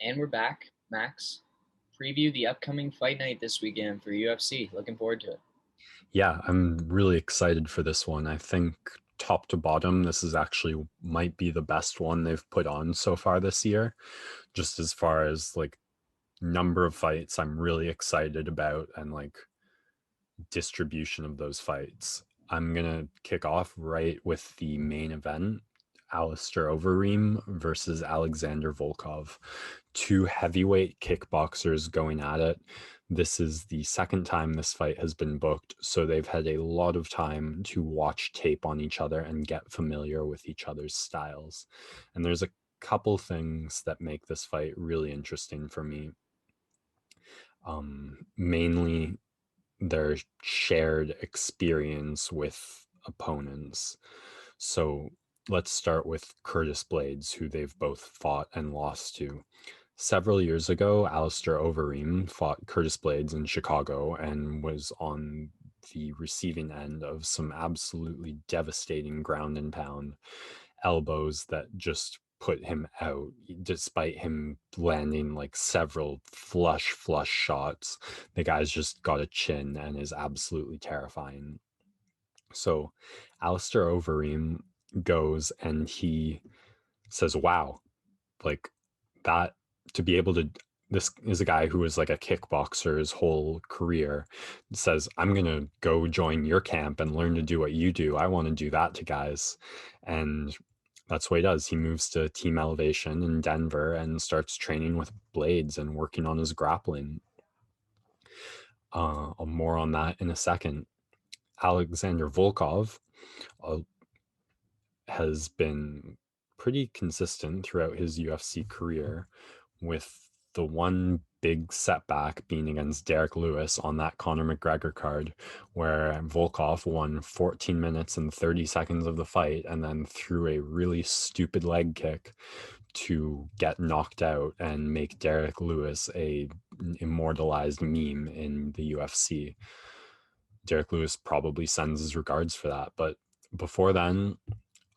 And we're back, Max. Preview the upcoming fight night this weekend for UFC. Looking forward to it. Yeah, I'm really excited for this one. I think top to bottom, this is actually might be the best one they've put on so far this year. Just as far as like number of fights, I'm really excited about and like distribution of those fights. I'm gonna kick off right with the main event. Alistair Overeem versus Alexander Volkov. Two heavyweight kickboxers going at it. This is the second time this fight has been booked, so they've had a lot of time to watch tape on each other and get familiar with each other's styles. And there's a couple things that make this fight really interesting for me. Mainly their shared experience with opponents. So let's start with Curtis Blades, who they've both fought and lost to. Several years ago, Alistair Overeem fought Curtis Blades in Chicago and was on the receiving end of some absolutely devastating ground and pound elbows that just put him out, despite him landing like several flush shots. The guy's just got a chin and is absolutely terrifying. So Alistair Overeem goes and he says, wow, like that, to be able to, this is a guy who was like a kickboxer his whole career, says, I'm going to go join your camp and learn to do what you do. I want to do that to guys. And that's what he does. He moves to Team Elevation in Denver and starts training with Blades and working on his grappling. More on that in a second. Alexander Volkov has been pretty consistent throughout his UFC career, with the one big setback being against Derek Lewis on that Conor McGregor card, where Volkov won 14 minutes and 30 seconds of the fight and then threw a really stupid leg kick to get knocked out and make Derek Lewis a immortalized meme in the UFC. Derek Lewis probably sends his regards for that, but before then,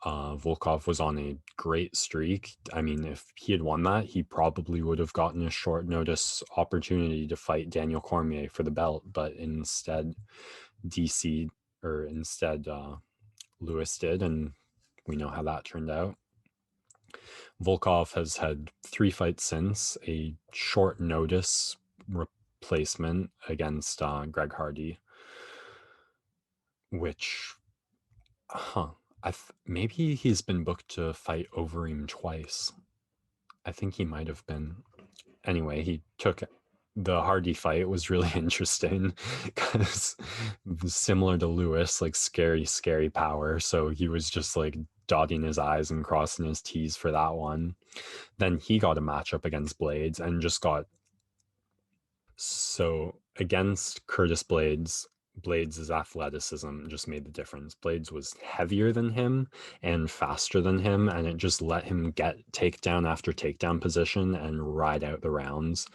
Volkov was on a great streak. I mean, if he had won that, he probably would have gotten a short notice opportunity to fight Daniel Cormier for the belt, but instead Lewis did, and we know how that turned out. Volkov has had 3 fights since, a short notice replacement against Greg Hardy, which, maybe he's been booked to fight Overeem twice. I think he might have been. Anyway, he took the Hardy fight. Was really interesting because similar to Lewis, like scary power. So he was just like dotting his I's and crossing his T's for that one. Then he got a matchup against Blades and just got, so against Curtis Blades, Blades' athleticism just made the difference. Blades was heavier than him and faster than him, and it just let him get takedown after takedown position and ride out the rounds.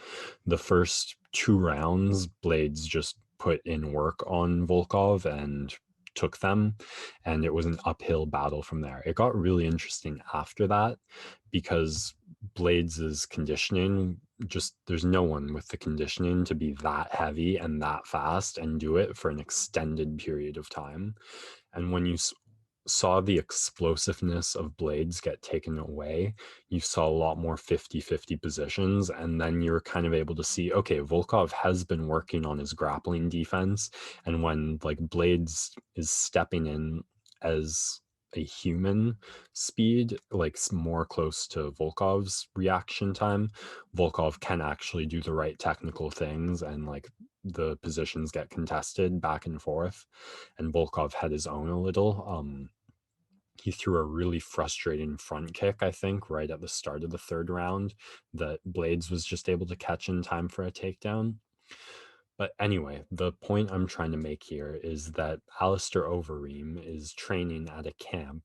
The first 2 rounds, Blades just put in work on Volkov and took them, and it was an uphill battle from there. It got really interesting after that because Blades' conditioning, just there's no one with the conditioning to be that heavy and that fast and do it for an extended period of time. And when you saw the explosiveness of Blades get taken away, you saw a lot more 50-50 positions, and then you're kind of able to see, okay, Volkov has been working on his grappling defense, and when like Blades is stepping in as a human speed, like more close to Volkov's reaction time, Volkov can actually do the right technical things, and like the positions get contested back and forth. And Volkov had his own a little. He threw a really frustrating front kick, I think, right at the start of the 3rd round that Blades was just able to catch in time for a takedown. But anyway, the point I'm trying to make here is that Alistair Overeem is training at a camp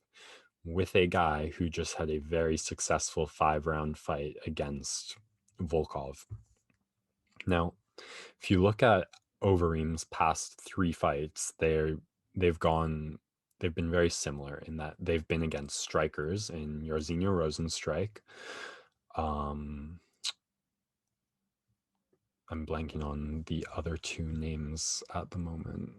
with a guy who just had a very successful 5-round fight against Volkov. Now, if you look at Overeem's past 3 fights, they've been very similar in that they've been against strikers in Jairzinho Rozenstruik, I'm blanking on the other two names at the moment.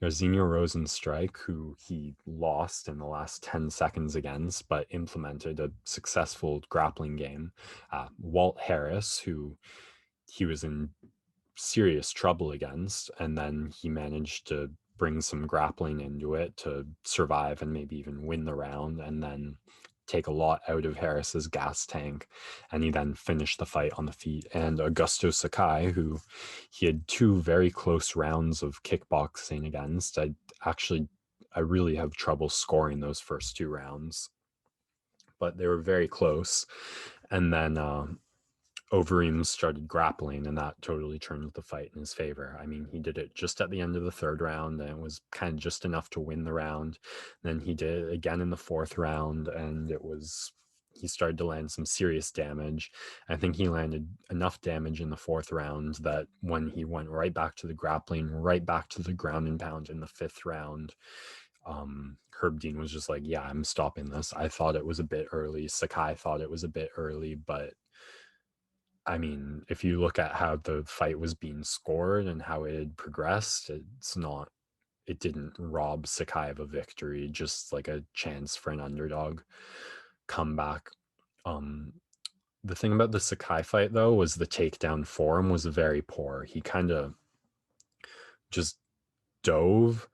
Yazinho Rosenstrike, who he lost in the last 10 seconds against, but implemented a successful grappling game. Walt Harris, who he was in serious trouble against, and then he managed to bring some grappling into it to survive and maybe even win the round, and then take a lot out of Harris's gas tank, and he then finished the fight on the feet. And Augusto Sakai, who he had two very close rounds of kickboxing against, I really have trouble scoring those first two rounds, but they were very close. And then Overeem started grappling, and that totally turned the fight in his favor. I mean, he did it just at the end of the third round, and it was kind of just enough to win the round. Then he did it again in the fourth round, and he started to land some serious damage. I think he landed enough damage in the fourth round that when he went right back to the grappling, right back to the ground and pound in the fifth round, Herb Dean was just like, yeah, I'm stopping this. I thought it was a bit early. Sakai thought it was a bit early, but I mean, if you look at how the fight was being scored and how it had progressed, it didn't rob Sakai of a victory, just like a chance for an underdog comeback. The thing about the Sakai fight, though, was the takedown form was very poor. He kind of just dove,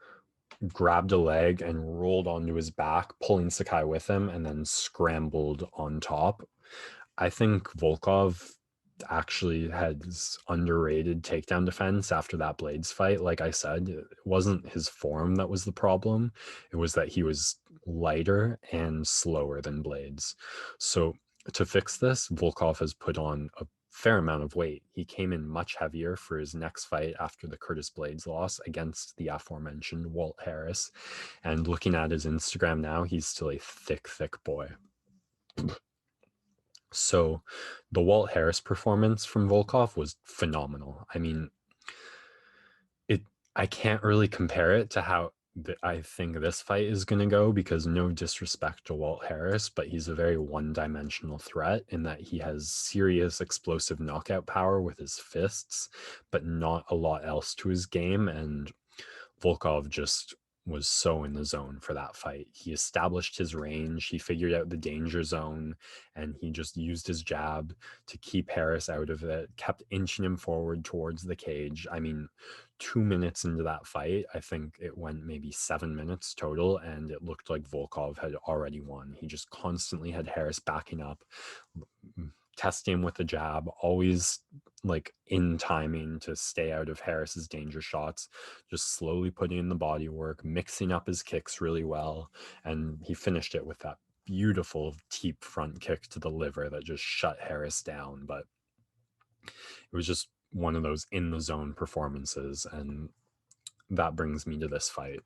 grabbed a leg, and rolled onto his back, pulling Sakai with him, and then scrambled on top. I think Volkov actually has underrated takedown defense after that Blades fight. Like I said, it wasn't his form that was the problem. It was that he was lighter and slower than Blades. So to fix this, Volkov has put on a fair amount of weight. He came in much heavier for his next fight after the Curtis Blades loss against the aforementioned Walt Harris. And looking at his Instagram now, he's still a thick boy. So the Walt Harris performance from Volkov was phenomenal. I mean, I can't really compare it to how I think this fight is going to go, because no disrespect to Walt Harris, but he's a very one-dimensional threat in that he has serious explosive knockout power with his fists, but not a lot else to his game. And Volkov just was so in the zone for that fight. He established his range, he figured out the danger zone, and he just used his jab to keep Harris out of it, kept inching him forward towards the cage. I mean, 2 minutes into that fight, I think it went maybe 7 minutes total, and it looked like Volkov had already won. He just constantly had Harris backing up, testing him with the jab, always like in timing to stay out of Harris's danger shots, just slowly putting in the body work, mixing up his kicks really well. And he finished it with that beautiful teep front kick to the liver that just shut Harris down. But it was just one of those in the zone performances. And that brings me to this fight.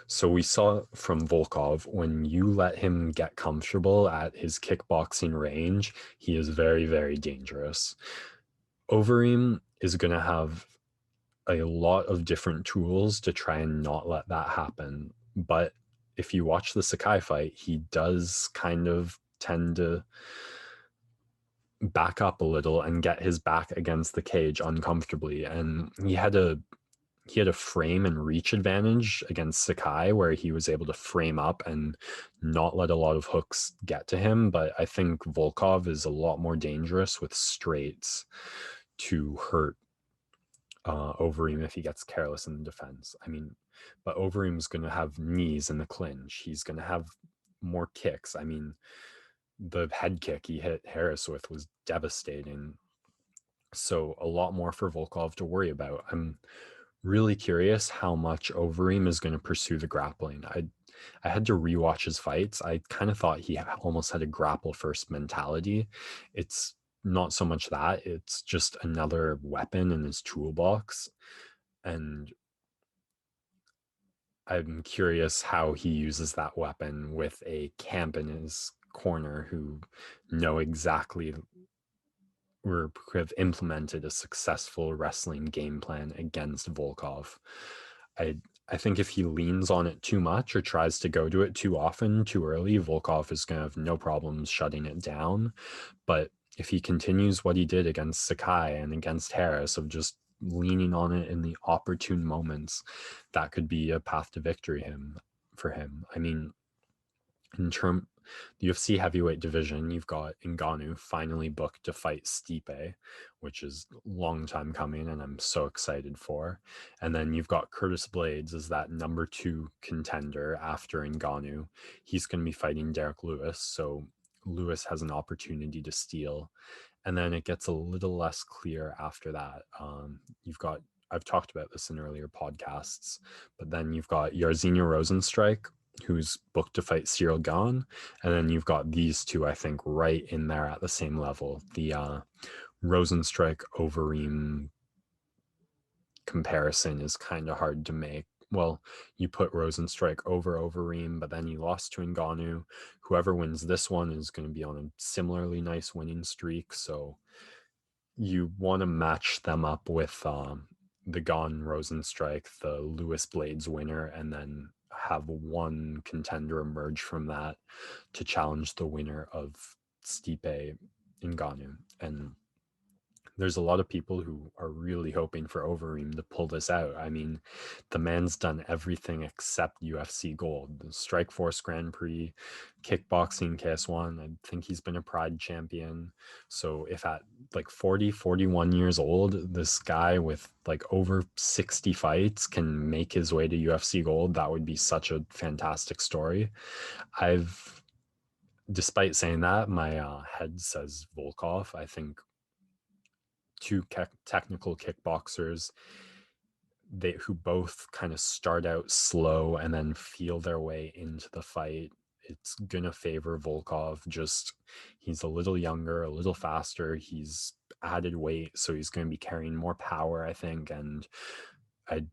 So we saw from Volkov, when you let him get comfortable at his kickboxing range, he is very, very dangerous. Overeem is going to have a lot of different tools to try and not let that happen. But if you watch the Sakai fight, he does kind of tend to back up a little and get his back against the cage uncomfortably. And he had a frame and reach advantage against Sakai, where he was able to frame up and not let a lot of hooks get to him. But I think Volkov is a lot more dangerous with straights to hurt Overeem if he gets careless in the defense. I mean, but Overeem's going to have knees in the clinch. He's going to have more kicks. I mean, the head kick he hit Harris with was devastating. So a lot more for Volkov to worry about. I'm really curious how much Overeem is going to pursue the grappling. I had to rewatch his fights. I kind of thought he almost had a grapple first mentality. It's not so much that, it's just another weapon in his toolbox. And I'm curious how he uses that weapon with a camp in his corner who know exactly or have implemented a successful wrestling game plan against Volkov. I think if he leans on it too much or tries to go to it too often, too early, Volkov is going to have no problems shutting it down. But if he continues what he did against Sakai and against Harris of just leaning on it in the opportune moments, that could be a path to victory for him. I mean, in the UFC heavyweight division, you've got Ngannou finally booked to fight Stipe, which is a long time coming, and I'm so excited for. And then you've got Curtis Blades as that number 2 contender after Ngannou. He's going to be fighting Derek Lewis, so Lewis has an opportunity to steal. And then it gets a little less clear after that. I've talked about this in earlier podcasts, but then you've got Jairzinho Rozenstruik, who's booked to fight Cyril Gane, and then you've got these two, I think, right in there at the same level. The Rozenstruik Overeem comparison is kind of hard to make. Well, you put Rozenstruik over Overeem, but then you lost to Ngannou. Whoever wins this one is going to be on a similarly nice winning streak, so you want to match them up with the Gane Rozenstruik, the Lewis Blades winner, and then have one contender emerge from that to challenge the winner of Stipe Ngannou. And there's a lot of people who are really hoping for Overeem to pull this out. I mean, the man's done everything except UFC gold. The Strikeforce Grand Prix, kickboxing KS1, I think he's been a Pride champion. So if at like 40, 41 years old, this guy with like over 60 fights can make his way to UFC gold, that would be such a fantastic story. Despite saying that, my head says Volkov. I think two technical kickboxers who both kind of start out slow and then feel their way into the fight. It's gonna favor Volkov. He's a little younger, a little faster. He's added weight, so he's going to be carrying more power, I think. And I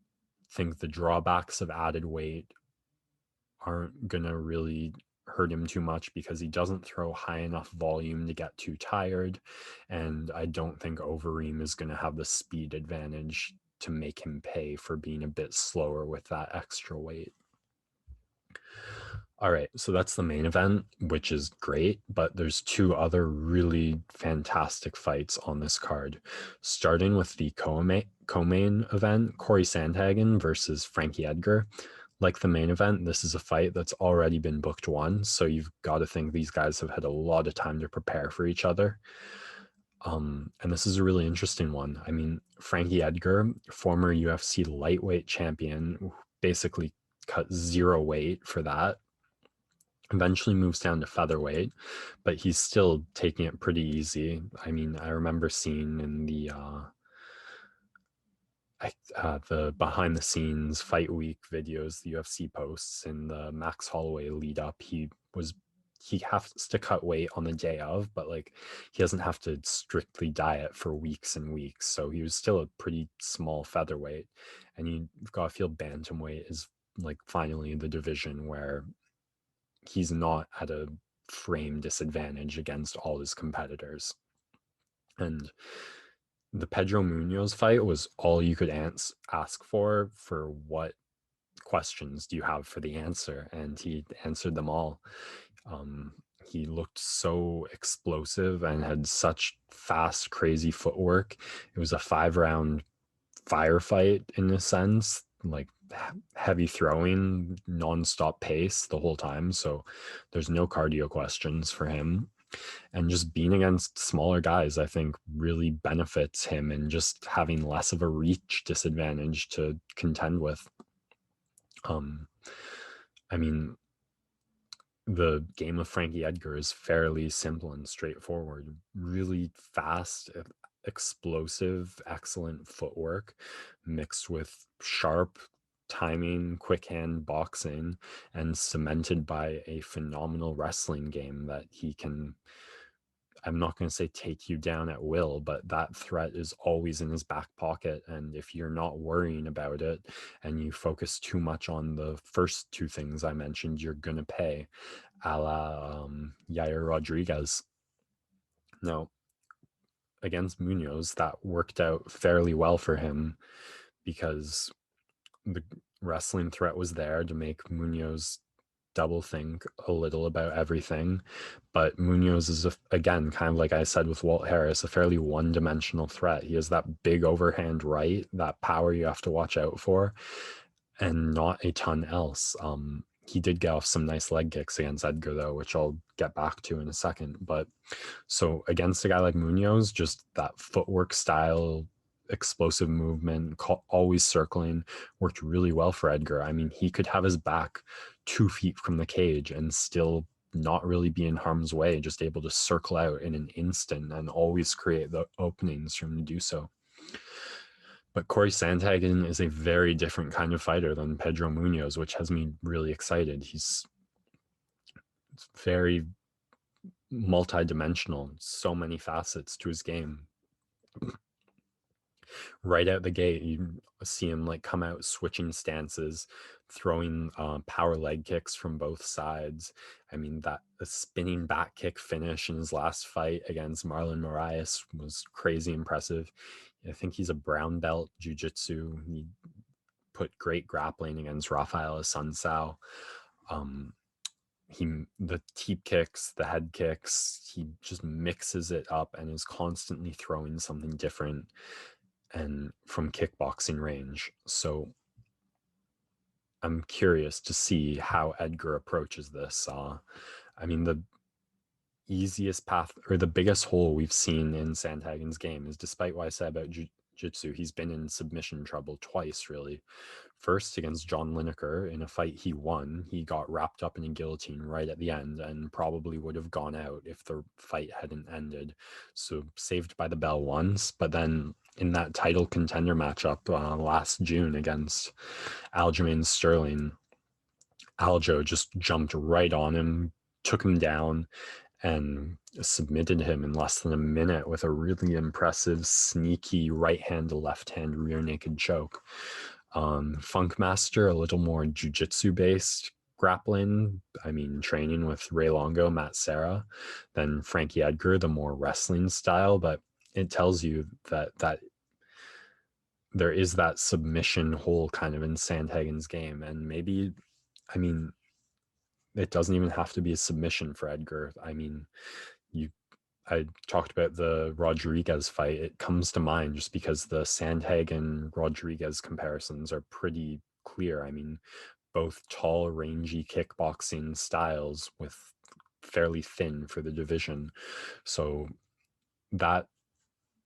think the drawbacks of added weight aren't gonna really hurt him too much because he doesn't throw high enough volume to get too tired, and I don't think Overeem is going to have the speed advantage to make him pay for being a bit slower with that extra weight. All right, so that's the main event, which is great, but there's two other really fantastic fights on this card, starting with the co-main event, Cory Sandhagen versus Frankie Edgar. Like the main event, this is a fight that's already been booked once, so you've got to think these guys have had a lot of time to prepare for each other. And this is a really interesting one. I mean, Frankie Edgar, former UFC lightweight champion, basically cut 0 weight for that, eventually moves down to featherweight, but he's still taking it pretty easy. I mean, I remember seeing in the behind the scenes fight week videos the UFC posts in the Max Holloway lead up, he has to cut weight on the day of, but like he doesn't have to strictly diet for weeks and weeks, so he was still a pretty small featherweight. And you've got to feel bantamweight is like finally the division where he's not at a frame disadvantage against all his competitors. And the Pedro Munoz fight was all you could ask for what questions do you have for the answer, and he answered them all. He looked so explosive and had such fast, crazy footwork. It was a 5-round firefight in a sense, like heavy throwing, non-stop pace the whole time. So there's no cardio questions for him. And just being against smaller guys, I think, really benefits him in just having less of a reach disadvantage to contend with. I mean, the game of Frankie Edgar is fairly simple and straightforward. Really fast, explosive, excellent footwork mixed with sharp timing, quick hand boxing, and cemented by a phenomenal wrestling game that he can, I'm not going to say take you down at will, but that threat is always in his back pocket. And if you're not worrying about it and you focus too much on the first two things I mentioned, you're going to pay, a la Yair Rodriguez. Now, against Munoz, that worked out fairly well for him because the wrestling threat was there to make Munoz double think a little about everything. But Munoz is, again, kind of like I said with Walt Harris, a fairly one-dimensional threat. He has that big overhand right, that power you have to watch out for, and not a ton else. He did get off some nice leg kicks against Edgar, though, which I'll get back to in a second. But so against a guy like Munoz, just that footwork style, explosive movement, always circling, worked really well for Edgar. I mean, he could have his back 2 feet from the cage and still not really be in harm's way, just able to circle out in an instant and always create the openings for him to do so. But Cory Sandhagen is a very different kind of fighter than Pedro Munoz, which has me really excited. He's very multi-dimensional, so many facets to his game. Right out the gate, you see him like come out switching stances, throwing power leg kicks from both sides. I mean, that the spinning back kick finish in his last fight against Marlon Moraes was crazy impressive. I think he's a brown belt jiu-jitsu. He put great grappling against Rafael Assunção. The teep kicks, the head kicks, he just mixes it up and is constantly throwing something different and from kickboxing range. So I'm curious to see how Edgar approaches this. I mean, the easiest path or the biggest hole we've seen in Sandhagen's game is, despite what I said about jiu-jitsu, he's been in submission trouble twice, really. First against John Lineker in a fight he won. He got wrapped up in a guillotine right at the end and probably would have gone out if the fight hadn't ended. So saved by the bell once, but then in that title contender matchup last June against Aljamain Sterling, Aljo just jumped right on him, took him down, and submitted him in less than a minute with a really impressive, sneaky right hand to left hand rear naked choke. Funkmaster, a little more jiu-jitsu based grappling. I mean, training with Ray Longo, Matt Serra, then Frankie Edgar, the more wrestling style. But it tells you that there is that submission hole kind of in Sandhagen's game. And maybe, I mean, it doesn't even have to be a submission for Edgar. I mean, I talked about the Rodriguez fight. It comes to mind just because the Sandhagen-Rodriguez comparisons are pretty clear. I mean, both tall, rangy kickboxing styles with fairly thin for the division. So that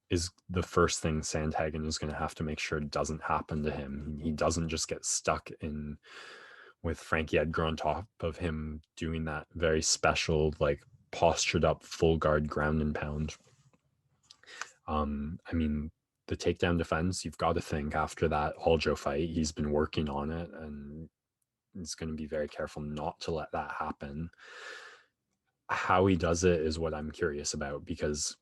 is the first thing Sandhagen is going to have to make sure doesn't happen to him. He doesn't just get stuck in with Frankie Edgar on top of him doing that very special, like, postured up full guard ground and pound. I mean, the takedown defense, you've got to think after that Aljo fight, he's been working on it and he's going to be very careful not to let that happen. How he does it is what I'm curious about, because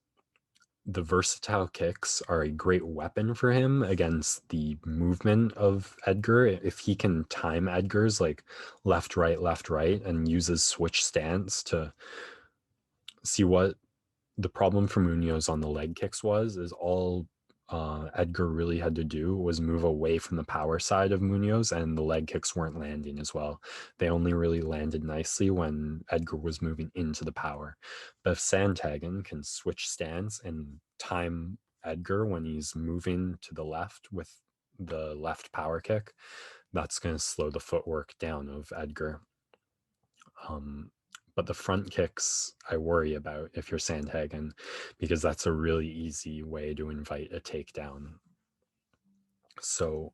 the versatile kicks are a great weapon for him against the movement of Edgar. If he can time Edgar's like left, right, and uses switch stance to see what the problem for Munoz on the leg kicks is all Edgar really had to do was move away from the power side of Munoz, and the leg kicks weren't landing as well. They only really landed nicely when Edgar was moving into the power. But if Sandhagen can switch stance and time Edgar when he's moving to the left with the left power kick, that's going to slow the footwork down of Edgar. But the front kicks I worry about if you're Sandhagen, because that's a really easy way to invite a takedown. So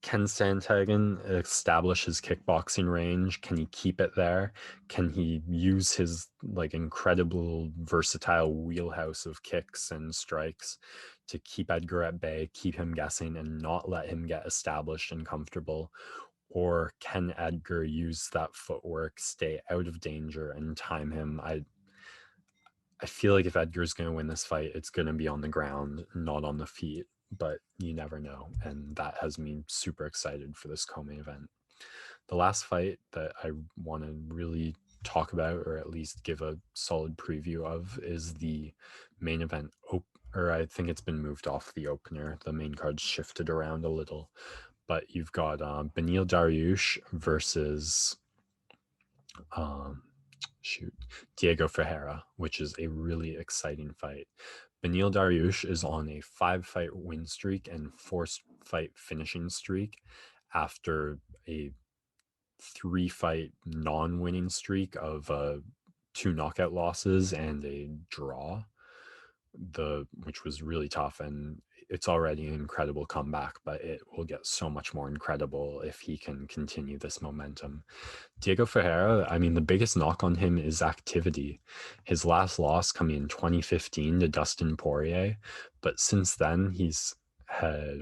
can Sandhagen establish his kickboxing range? Can he keep it there? Can he use his like incredible versatile wheelhouse of kicks and strikes to keep Edgar at bay, keep him guessing, and not let him get established and comfortable? Or can Edgar use that footwork, stay out of danger, and time him? I feel like if Edgar's going to win this fight, it's going to be on the ground, not on the feet. But you never know. And that has me super excited for this co-main event. The last fight that I want to really talk about, or at least give a solid preview of, is the main event. Or I think it's been moved off the opener. The main card's shifted around a little. But you've got Beniel Dariush versus um, Diego Ferreira, which is a really exciting fight. Beniel Dariush is on a 5-fight win streak and 4-fight finishing streak after a 3-fight non-winning streak of 2 knockout losses and a draw, which was really tough. And it's already an incredible comeback, but it will get so much more incredible if he can continue this momentum. Diego Ferreira, I mean, the biggest knock on him is activity. His last loss coming in 2015 to Dustin Poirier, but since then he's had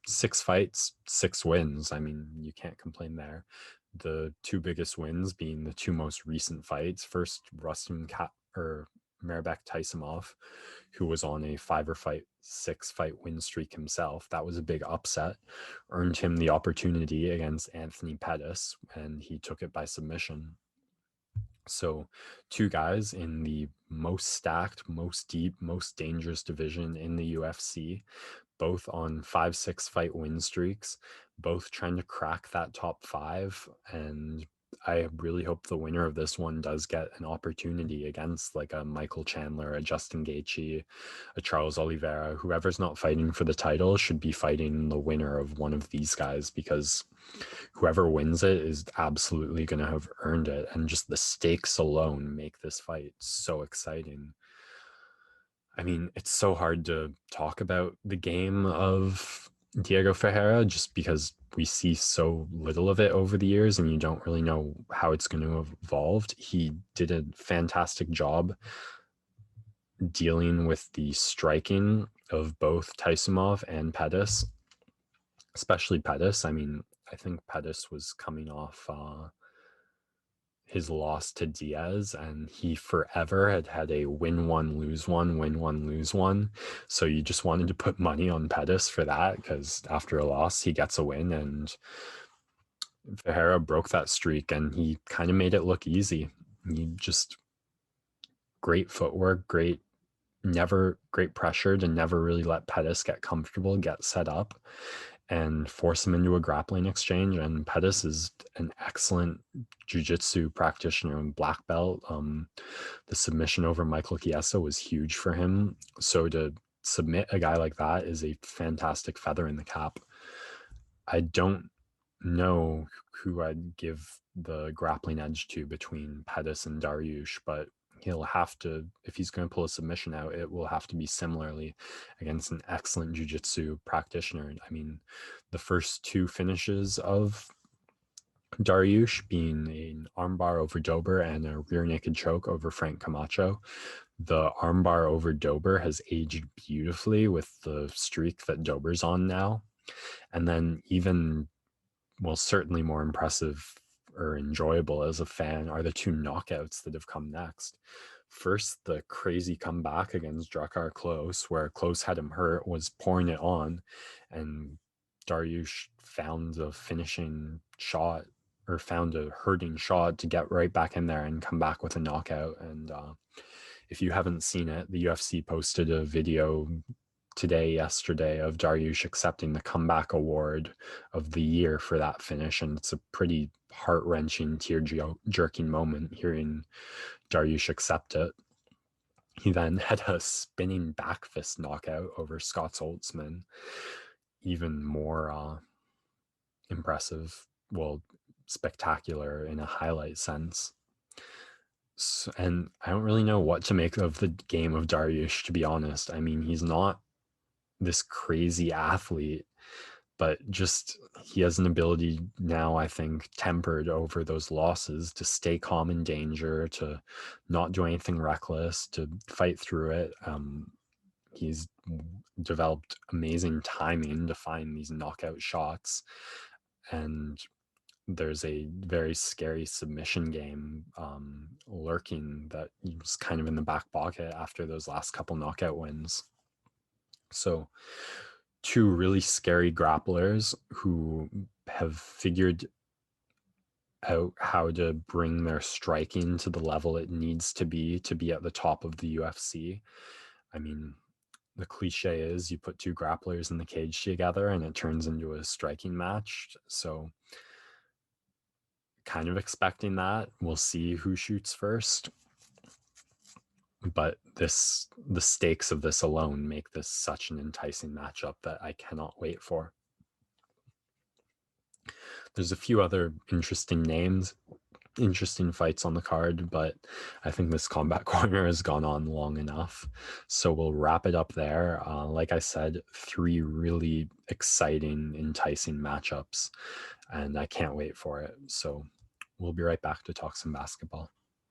6 fights, 6 wins. I mean, you can't complain there. The 2 biggest wins being the 2 most recent fights. First, Marbek Taisimov, who was on a 6-fight win streak himself. That was a big upset, earned him the opportunity against Anthony Pettis, and he took it by submission. So 2 guys in the most stacked, most deep, most dangerous division in the UFC, both on 5-6 fight win streaks, both trying to crack that top 5. And I really hope the winner of this one does get an opportunity against like a Michael Chandler, a Justin Gaethje, a Charles Oliveira. Whoever's not fighting for the title should be fighting the winner of one of these guys, because whoever wins it is absolutely going to have earned it. And just the stakes alone make this fight so exciting. I mean, it's so hard to talk about the game of Diego Ferreira just because we see so little of it over the years and you don't really know how it's going to have evolved. He did a fantastic job dealing with the striking of both Taisimov and Pettis, especially Pettis. I mean, I think Pettis was coming off his loss to Diaz, and he forever had a win one, lose one, win one, lose one. So you just wanted to put money on Pettis for that, because after a loss, he gets a win, and Ferreira broke that streak, and he kind of made it look easy. He just great footwork, great pressure to never really let Pettis get comfortable, get set up, and force him into a grappling exchange. And Pettis is an excellent jiu-jitsu practitioner and black belt. The submission over Michael Chiesa was huge for him. So to submit a guy like that is a fantastic feather in the cap. I don't know who I'd give the grappling edge to between Pettis and Dariush, but he'll have to, if he's going to pull a submission out, it will have to be similarly against an excellent jiu-jitsu practitioner. I mean, the first 2 finishes of Dariush being an armbar over Dober and a rear naked choke over Frank Camacho. The armbar over Dober has aged beautifully with the streak that Dober's on now. And then even, well, certainly more impressive or enjoyable as a fan are the 2 knockouts that have come next. First, the crazy comeback against Drakkar Klose, where Klose had him hurt, was pouring it on, and Dariush found a finishing shot, or found a hurting shot to get right back in there and come back with a knockout. And if you haven't seen it, the UFC posted a video yesterday of Dariush accepting the comeback award of the year for that finish, and it's a pretty heart-wrenching, tear-jerking moment hearing Dariush accept it. He then had a spinning back fist knockout over Scott Holtzman, even more impressive, well, spectacular in a highlight sense. So, and I don't really know what to make of the game of Dariush, to be honest. I mean, he's not this crazy athlete, but just he has an ability now, I think, tempered over those losses, to stay calm in danger, to not do anything reckless, to fight through it. He's developed amazing timing to find these knockout shots, and there's a very scary submission game lurking that was kind of in the back pocket after those last couple knockout wins. So 2 really scary grapplers who have figured out how to bring their striking to the level it needs to be at the top of the UFC. I mean, the cliche is you put 2 grapplers in the cage together and it turns into a striking match. So kind of expecting that. We'll see who shoots first. But the stakes of this alone make this such an enticing matchup that I cannot wait for. There's a few other interesting names, interesting fights on the card, but I think this Combat Corner has gone on long enough. So we'll wrap it up there. Like I said, 3 really exciting, enticing matchups, and I can't wait for it. So we'll be right back to talk some basketball.